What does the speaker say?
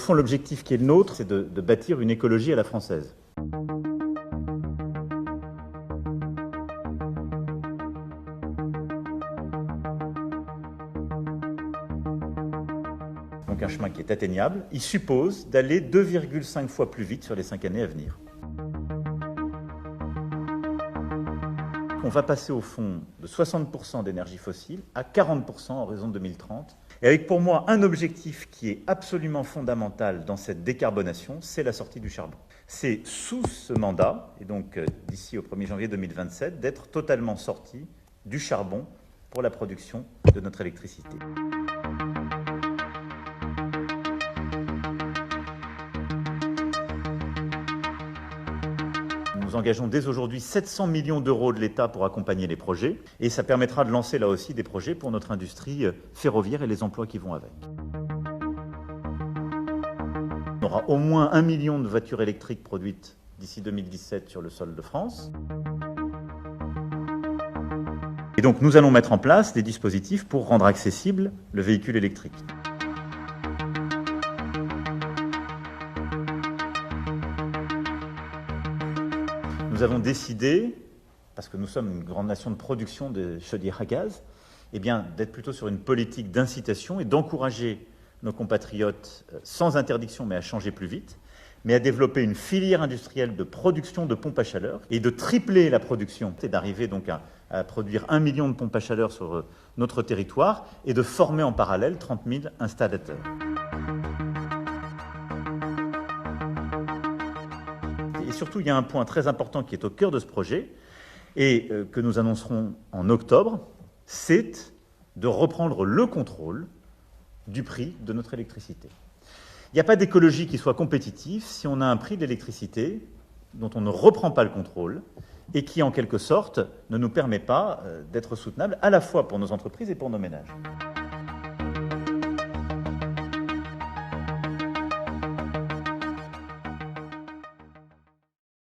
fond, l'objectif qui est le nôtre, c'est de bâtir une écologie à la française. Donc un chemin qui est atteignable, il suppose d'aller 2,5 fois plus vite sur les 5 années à venir. On va passer au fond de 60% d'énergie fossile à 40% en horizon 2030. Et avec pour moi un objectif qui est absolument fondamental dans cette décarbonation, c'est la sortie du charbon. C'est sous ce mandat, et donc d'ici au 1er janvier 2027, d'être totalement sorti du charbon pour la production de notre électricité. Nous engageons dès aujourd'hui 700 millions d'euros de l'État pour accompagner les projets et ça permettra de lancer là aussi des projets pour notre industrie ferroviaire et les emplois qui vont avec. On aura au moins 1 million de voitures électriques produites d'ici 2017 sur le sol de France. Et donc nous allons mettre en place des dispositifs pour rendre accessible le véhicule électrique. Nous avons décidé, parce que nous sommes une grande nation de production de chaudières à gaz, d'être plutôt sur une politique d'incitation et d'encourager nos compatriotes sans interdiction, mais à changer plus vite, mais à développer une filière industrielle de production de pompes à chaleur et de tripler la production, et d'arriver donc à produire 1 million de pompes à chaleur sur notre territoire et de former en parallèle 30 000 installateurs. Et surtout, il y a un point très important qui est au cœur de ce projet et que nous annoncerons en octobre, c'est de reprendre le contrôle du prix de notre électricité. Il n'y a pas d'écologie qui soit compétitive si on a un prix de l'électricité dont on ne reprend pas le contrôle et qui, en quelque sorte, ne nous permet pas d'être soutenable à la fois pour nos entreprises et pour nos ménages.